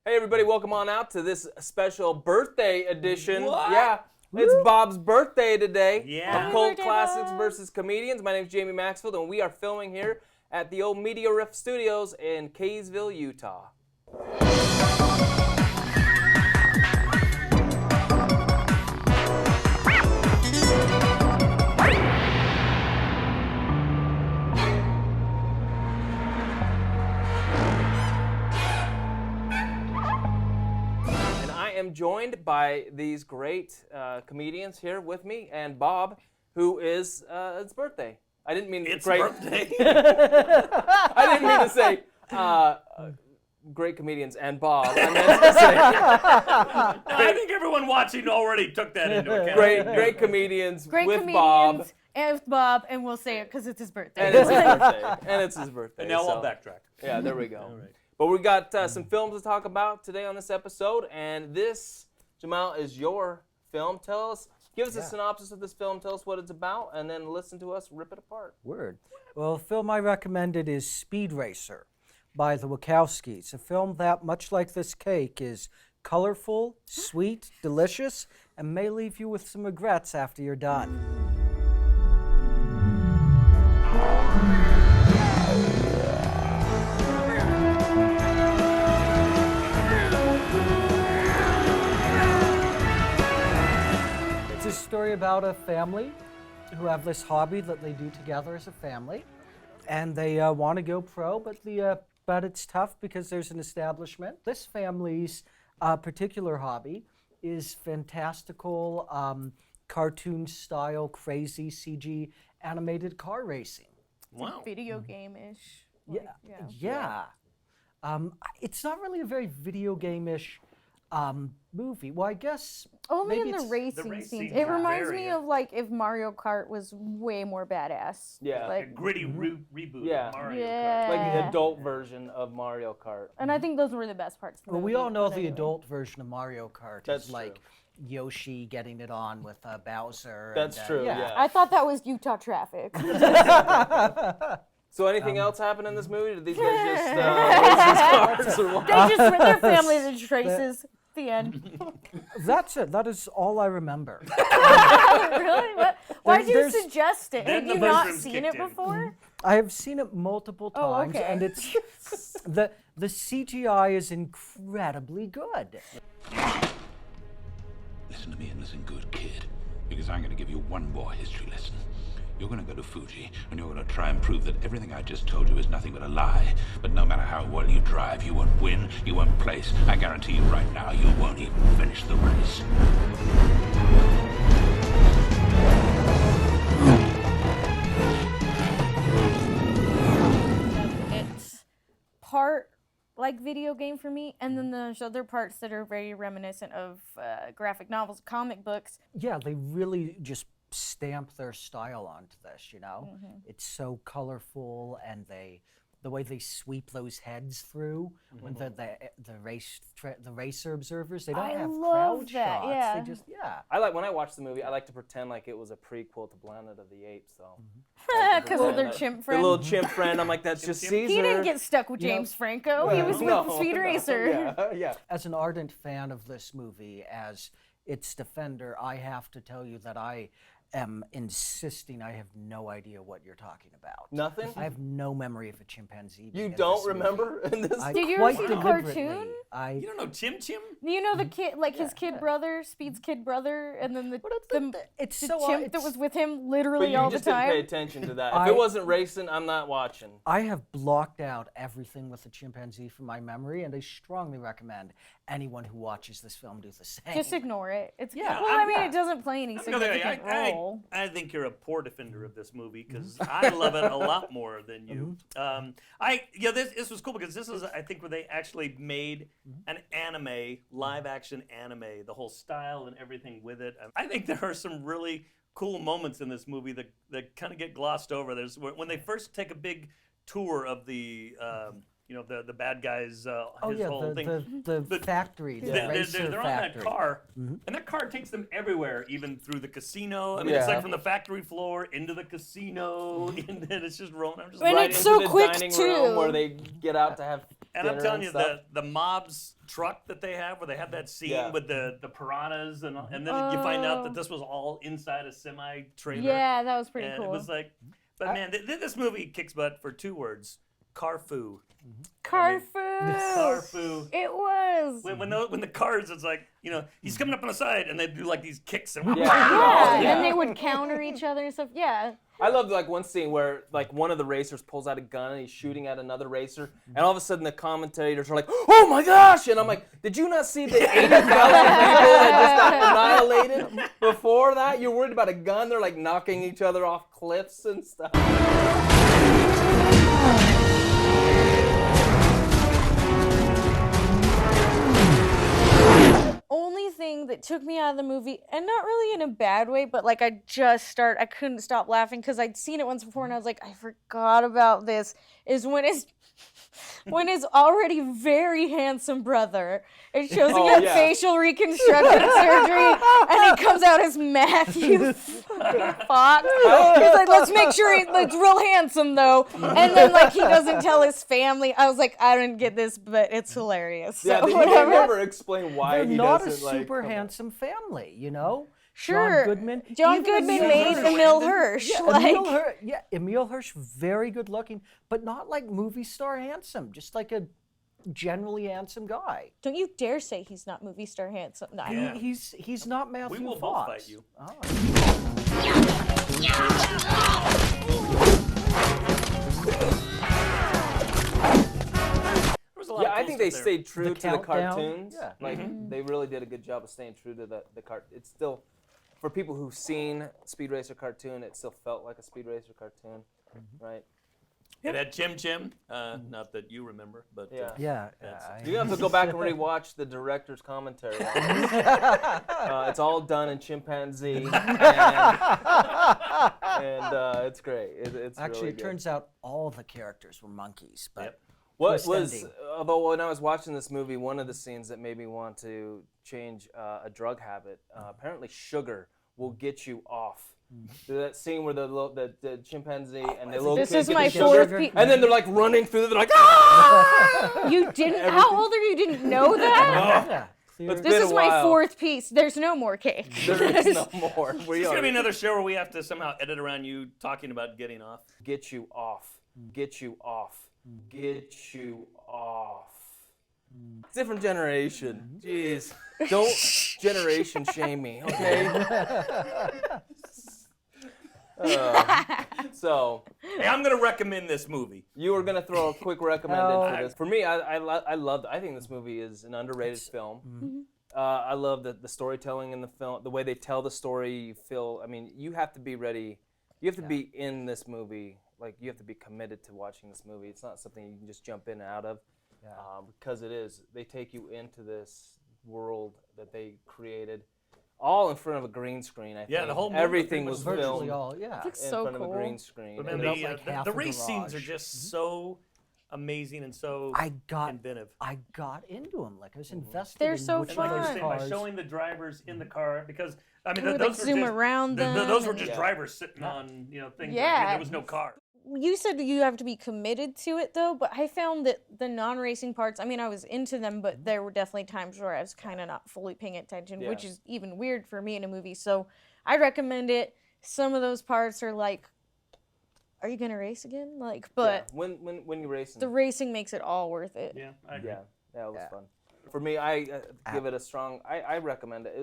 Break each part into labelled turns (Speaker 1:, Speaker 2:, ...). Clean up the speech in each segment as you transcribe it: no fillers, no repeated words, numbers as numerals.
Speaker 1: Hey everybody, welcome on out to this special birthday edition.
Speaker 2: What?
Speaker 1: Yeah, it's Bob's birthday today.
Speaker 2: Yeah.
Speaker 1: Of Cult
Speaker 3: Birthday,
Speaker 1: Classics
Speaker 3: Bob.
Speaker 1: versus Comedians. My name's Jamie Maxfield, and we are filming here at the old mediaRif Studios in Kaysville, Utah. I am joined by these great comedians here with me, and Bob, who is it's birthday. I didn't mean
Speaker 2: It's
Speaker 1: great.
Speaker 2: birthday.
Speaker 1: I didn't mean to say great comedians and Bob. I meant to say
Speaker 2: I think everyone watching already took that into account.
Speaker 1: great comedians
Speaker 3: Great
Speaker 1: with
Speaker 3: comedians
Speaker 1: Bob,
Speaker 3: and with Bob, and we'll say it because it's his birthday.
Speaker 1: and it's his birthday. And it's his birthday.
Speaker 2: And now
Speaker 1: so,
Speaker 2: I'll backtrack.
Speaker 1: Yeah, there we go.
Speaker 2: All right.
Speaker 1: But we got some films to talk about today on this episode, and this, Jamal, is your film. Give us a synopsis of this film, tell us what it's about, and then listen to us rip it apart.
Speaker 4: Word. Well, the film I recommended is Speed Racer by the Wachowskis, a film that, much like this cake, is colorful, sweet, delicious, and may leave you with some regrets after you're done. It's a story about a family who have this hobby that they do together as a family, and they want to go pro, but it's tough because there's an establishment. This family's particular hobby is fantastical, cartoon-style, crazy CG animated car racing.
Speaker 2: Wow.
Speaker 3: Video game-ish.
Speaker 4: Yeah. It's not really a very video game-ish movie. Well, I guess
Speaker 3: Only
Speaker 4: maybe
Speaker 3: in the
Speaker 4: it's-
Speaker 3: racing
Speaker 2: race
Speaker 3: scenes.
Speaker 2: scenes
Speaker 3: It
Speaker 2: are
Speaker 3: reminds
Speaker 2: very,
Speaker 3: me of like if Mario Kart was way more badass.
Speaker 1: Yeah.
Speaker 2: A
Speaker 3: Like,
Speaker 2: gritty reboot
Speaker 1: Yeah.
Speaker 2: of Mario
Speaker 3: Yeah.
Speaker 1: Like the
Speaker 3: Yeah.
Speaker 1: adult version of Mario Kart.
Speaker 3: and I think those were the best parts. Of the
Speaker 4: Well, we
Speaker 3: movie,
Speaker 4: all know
Speaker 3: but
Speaker 4: the
Speaker 3: anyway.
Speaker 4: adult version of Mario Kart
Speaker 1: That's
Speaker 4: is like Yoshi getting it on with Bowser.
Speaker 1: That's true, yeah.
Speaker 3: I thought that was Utah traffic.
Speaker 1: So anything else happen in this movie? Did these guys just race these cars or what?
Speaker 3: They just with their families and traces. The end.
Speaker 4: That's it. That is all I remember.
Speaker 3: Really? Why'd you
Speaker 4: There's-
Speaker 3: suggest it?
Speaker 2: Then
Speaker 3: Had
Speaker 2: the
Speaker 3: you not
Speaker 2: mushrooms
Speaker 3: seen
Speaker 2: kicked
Speaker 3: it
Speaker 2: in.
Speaker 3: before?
Speaker 4: I have seen it multiple
Speaker 3: Oh,
Speaker 4: times,
Speaker 3: okay.
Speaker 4: and it's the CGI is incredibly good.
Speaker 5: Listen to me and listen good, kid, because I'm going to give you one more history lesson. You're going to go to Fuji, and you're going to try and prove that everything I just told you is nothing but a lie. But no matter how well you drive, you won't win, you won't place. I guarantee you right now, you won't even finish the race.
Speaker 3: It's part like video game for me, and then there's other parts that are very reminiscent of graphic novels, comic books.
Speaker 4: Yeah, they really just stamp their style onto this, you know? It's so colorful, and the way they sweep those heads through when the racer observers, they don't
Speaker 3: I
Speaker 4: have
Speaker 3: love
Speaker 4: crowd
Speaker 3: that,
Speaker 4: shots.
Speaker 3: yeah.
Speaker 4: They just
Speaker 1: When I watch the movie, I like to pretend like it was a prequel to Planet of the Apes, though.
Speaker 3: Because of their chimp
Speaker 1: The
Speaker 3: friend.
Speaker 1: little chimp friend, I'm like, that's just Caesar.
Speaker 3: He didn't get stuck with James Franco. He was with Speed Racer.
Speaker 1: Yeah.
Speaker 4: As an ardent fan of this movie, as its defender, I have to tell you that I am insisting I have no idea what you're talking about.
Speaker 1: Nothing?
Speaker 4: I have no memory of a chimpanzee. being
Speaker 1: You
Speaker 4: in
Speaker 1: don't
Speaker 4: this movie.
Speaker 1: remember in this?
Speaker 3: Did you ever
Speaker 4: Quite
Speaker 3: see the
Speaker 4: deliberately,
Speaker 3: cartoon?
Speaker 2: You don't know Chim Chim?
Speaker 3: You know the kid, like his kid brother, Speed's kid brother, and then the
Speaker 4: It's
Speaker 3: the
Speaker 4: so
Speaker 3: chimp that was with him
Speaker 1: But
Speaker 3: literally
Speaker 1: you
Speaker 3: all the
Speaker 1: just didn't pay
Speaker 3: time.
Speaker 1: attention to that. If
Speaker 4: I-
Speaker 1: it wasn't racing, I'm not watching.
Speaker 4: I have blocked out everything with a chimpanzee from my memory, and I strongly recommend anyone who watches this film do the same.
Speaker 3: Just ignore it. It's
Speaker 4: Yeah,
Speaker 3: well, I mean,
Speaker 4: yeah.
Speaker 3: it doesn't play any significant role.
Speaker 2: I think you're a poor defender of this movie because I love it a lot more than you. This was cool because this is I think where they actually made an anime, live action anime, the whole style and everything with it. I think there are some really cool moments in this movie that kind of get glossed over. There's when they first take a big tour of the the bad guys. His whole thing.
Speaker 4: the factory, the racer
Speaker 2: they're on
Speaker 4: factory.
Speaker 2: that car, and that car takes them everywhere, even through the casino. I mean, it's
Speaker 1: Yeah.
Speaker 2: like from the factory floor into the casino, and then it's just rolling. I'm just
Speaker 3: And
Speaker 1: Right
Speaker 3: it's
Speaker 1: into
Speaker 3: so
Speaker 1: the
Speaker 3: quick,
Speaker 1: dining
Speaker 3: too.
Speaker 1: room where they get out to have
Speaker 2: And I'm
Speaker 1: dinner
Speaker 2: telling you,
Speaker 1: stuff.
Speaker 2: the mob's truck that they have, where they have that scene
Speaker 1: Yeah.
Speaker 2: with the piranhas, and then you find out that this was all inside a semi-trailer.
Speaker 3: Yeah, that was pretty
Speaker 2: And
Speaker 3: cool.
Speaker 2: it was like, but man, this movie kicks butt for 2 words: Carfu.
Speaker 3: Carfu.
Speaker 2: Carfu.
Speaker 3: It was.
Speaker 2: When the cars, it's like, he's coming up on the side, and they do like these kicks and
Speaker 3: Yeah,
Speaker 1: Yeah.
Speaker 3: and they would counter each other and stuff. Yeah.
Speaker 1: I loved like one scene where like one of the racers pulls out a gun and he's shooting at another racer, and all of a sudden the commentators are like, "Oh my gosh!" And I'm like, "Did you not see the 80,000 people that just got annihilated before that? You're worried about a gun? They're like knocking each other off cliffs and stuff."
Speaker 3: Only thing that took me out of the movie, and not really in a bad way, but like I couldn't stop laughing because I'd seen it once before and I was like, I forgot about this, is when his already very handsome brother, it shows he had facial reconstruction surgery, and he comes out as Matthew Fox. He's like, let's make sure he looks real handsome though, and then like he doesn't tell his family. I was like, I didn't get this, but it's hilarious. So
Speaker 1: Yeah, they
Speaker 3: whatever.
Speaker 1: never explain why
Speaker 4: They're
Speaker 1: he
Speaker 4: not a
Speaker 1: doesn't like.
Speaker 4: super handsome family, you know?
Speaker 3: Sure.
Speaker 4: Even
Speaker 3: John Goodman made Emil Hirsch.
Speaker 4: Yeah, Emil Hirsch, very good looking, but not like movie star handsome, just like a generally handsome guy.
Speaker 3: Don't you dare say he's not movie star handsome. No,
Speaker 2: Yeah.
Speaker 4: He's not Matthew
Speaker 2: We will
Speaker 4: Fox.
Speaker 2: both fight you. There was a lot
Speaker 1: Yeah,
Speaker 2: of
Speaker 1: I
Speaker 2: cool
Speaker 1: think they
Speaker 2: stuff there.
Speaker 1: stayed true to the
Speaker 4: countdown,
Speaker 1: cartoons.
Speaker 4: yeah.
Speaker 1: Like they really did a good job of staying true to the cartoon. It's still, for people who've seen Speed Racer cartoon, it still felt like a Speed Racer cartoon, right?
Speaker 2: It had Chim Chim, not that you remember, but
Speaker 1: Yeah.
Speaker 4: Yeah.
Speaker 1: You have to go back and rewatch the director's commentary on this. It's all done in chimpanzee, and it's great. It's
Speaker 4: Actually,
Speaker 1: really
Speaker 4: it
Speaker 1: good.
Speaker 4: turns out all the characters were monkeys, but
Speaker 2: Yep.
Speaker 1: What
Speaker 4: twist
Speaker 1: was,
Speaker 4: ending.
Speaker 1: although when I was watching this movie, one of the scenes that made me want to change a drug habit, apparently sugar will get you off. That scene where the chimpanzee and the little
Speaker 3: This
Speaker 1: kid
Speaker 3: is
Speaker 1: get
Speaker 3: my
Speaker 1: the sugar,
Speaker 3: fourth piece.
Speaker 1: and then they're like running through, they're like, ah!
Speaker 3: You didn't? How old are you? Didn't know that?
Speaker 4: yeah.
Speaker 1: It's
Speaker 3: This
Speaker 1: been
Speaker 3: is
Speaker 1: a
Speaker 3: my
Speaker 1: while.
Speaker 3: fourth piece. There's no more cake.
Speaker 1: There is no more. We
Speaker 2: It's
Speaker 1: are
Speaker 2: gonna be another show where we have to somehow edit around you talking about getting off.
Speaker 1: get you off, get you off, get you off. Different generation. Jeez. Don't generation shame me, okay? So,
Speaker 2: Hey, I'm gonna recommend this movie.
Speaker 1: you were going to throw a quick recommended
Speaker 4: Oh.
Speaker 1: for this. For me, I loved it. I think this movie is an underrated film. I love the storytelling in the film, the way they tell the story. You feel, I mean, you have to be ready. You have to be in this movie. Like, you have to be committed to watching this movie. It's not something you can just jump in and out of. Because it is. They take you into this world that they created, all in front of a green screen, I think.
Speaker 2: Yeah, the whole movie
Speaker 1: everything was
Speaker 2: was
Speaker 4: Virtually
Speaker 1: filmed
Speaker 4: all, yeah.
Speaker 3: Looks
Speaker 1: in
Speaker 3: so
Speaker 1: front of a
Speaker 3: cool.
Speaker 1: green screen.
Speaker 2: But
Speaker 1: And
Speaker 2: man,
Speaker 4: It
Speaker 2: the,
Speaker 4: was like
Speaker 2: the,
Speaker 4: half
Speaker 2: the
Speaker 4: of the
Speaker 2: race scenes are
Speaker 4: garage.
Speaker 2: just so amazing and so
Speaker 4: I got
Speaker 2: inventive.
Speaker 4: I got into them. Like I was invested
Speaker 3: They're
Speaker 4: in
Speaker 3: so
Speaker 4: which
Speaker 2: And like
Speaker 4: of
Speaker 2: you
Speaker 4: those
Speaker 3: fun.
Speaker 2: say, by
Speaker 4: cars.
Speaker 2: showing the drivers in the car, because I mean,
Speaker 3: Or,
Speaker 2: those
Speaker 3: like,
Speaker 2: were
Speaker 3: zoom
Speaker 2: just,
Speaker 3: around
Speaker 2: those
Speaker 3: them
Speaker 2: were
Speaker 3: and-
Speaker 2: just
Speaker 1: Yeah.
Speaker 2: drivers sitting on things.
Speaker 3: Yeah.
Speaker 2: There was no car.
Speaker 3: You said that you have to be committed to it though, but I found that the non-racing parts, I mean, I was into them, but there were definitely times where I was kind of not fully paying attention,
Speaker 1: Yeah.
Speaker 3: which is even weird for me in a movie. So I recommend it. Some of those parts are like, are you going to race again? Like, but
Speaker 1: yeah, when you racing.
Speaker 3: the racing makes it all worth it.
Speaker 2: Yeah, I agree.
Speaker 1: Yeah, it was
Speaker 4: Yeah.
Speaker 1: fun. For me, I give it a strong. I recommend it.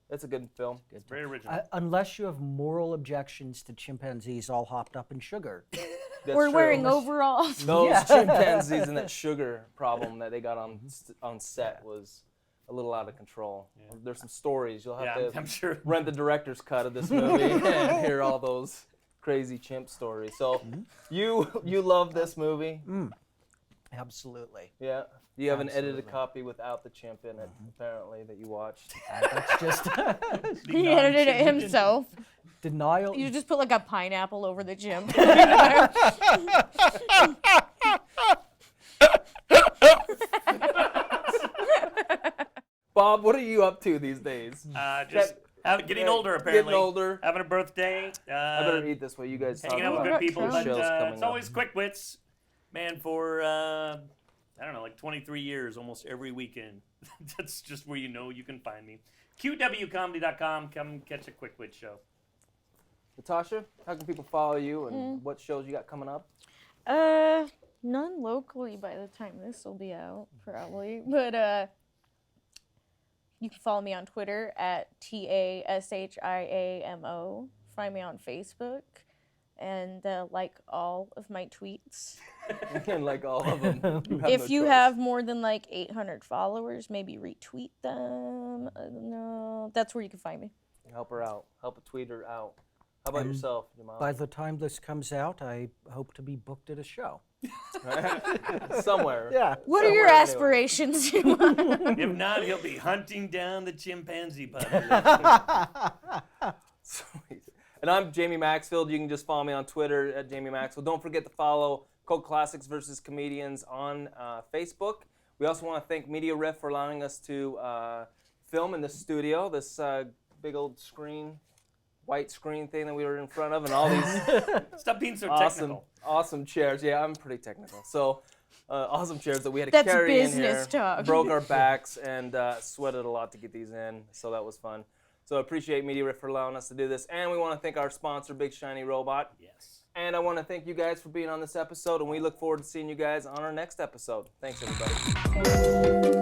Speaker 1: It's a good film.
Speaker 2: It's very original.
Speaker 4: Unless you have moral objections to chimpanzees all hopped up in sugar.
Speaker 1: That's
Speaker 3: We're
Speaker 1: true.
Speaker 3: wearing overalls.
Speaker 1: Those
Speaker 4: Yeah.
Speaker 1: chimpanzees and that sugar problem that they got on set was a little out of control. There's some stories you'll have
Speaker 2: Yeah,
Speaker 1: to
Speaker 2: I'm sure.
Speaker 1: rent the director's cut of this movie and hear all those crazy chimp stories. So you love this movie?
Speaker 4: Absolutely.
Speaker 1: Yeah. You have an edited
Speaker 4: Absolutely.
Speaker 1: copy without the chimp in it, apparently, that you watched.
Speaker 4: That's just
Speaker 3: He edited it himself.
Speaker 4: denial.
Speaker 3: You just put like a pineapple over the gym.
Speaker 1: Bob, what are you up to these days?
Speaker 2: Just getting older,
Speaker 1: Getting
Speaker 2: apparently.
Speaker 1: older.
Speaker 2: Having a birthday.
Speaker 1: I better eat this way. You guys talk
Speaker 2: Hanging out with
Speaker 1: about
Speaker 2: good people.
Speaker 3: That
Speaker 2: But
Speaker 1: shows coming
Speaker 2: it's
Speaker 1: up.
Speaker 2: always quick wits. Man, for I don't know, like 23 years, almost every weekend. That's just where you know you can find me. QWComedy.com. Come catch a Quick Wit show.
Speaker 1: Natasha, how can people follow you and what shows you got coming up?
Speaker 3: None locally by the time this will be out, probably. But you can follow me on Twitter at TASHIAMO. Find me on Facebook and like all of my tweets.
Speaker 1: And like all of them.
Speaker 3: If you have more than like 800 followers, maybe retweet them. I don't know. That's where you can find me.
Speaker 1: Help her out. Help a tweeter out. How about yourself, Jamal?
Speaker 4: By the time this comes out, I hope to be booked at a show.
Speaker 1: Somewhere.
Speaker 4: Yeah.
Speaker 3: What are your
Speaker 1: Somewhere
Speaker 3: aspirations?
Speaker 2: If not, he'll be hunting down the chimpanzee puppy.
Speaker 1: Sweet. And I'm Jamie Maxfield. You can just follow me on Twitter at Jamie Maxfield. Don't forget to follow Cult Classics vs. Comedians on Facebook. We also want to thank mediaRif for allowing us to film in the studio, this big old screen, white screen thing that we were in front of, and all these
Speaker 2: Stop being so technical.
Speaker 1: awesome chairs. Yeah, I'm pretty technical. So awesome chairs that we had to
Speaker 3: That's
Speaker 1: carry in
Speaker 3: business
Speaker 1: here.
Speaker 3: talk.
Speaker 1: Broke our backs and sweated a lot to get these in, so that was fun. So I appreciate mediaRif for allowing us to do this, and we want to thank our sponsor, Big Shiny Robot.
Speaker 2: Yes.
Speaker 1: And I want to thank you guys for being on this episode, and we look forward to seeing you guys on our next episode. Thanks, everybody.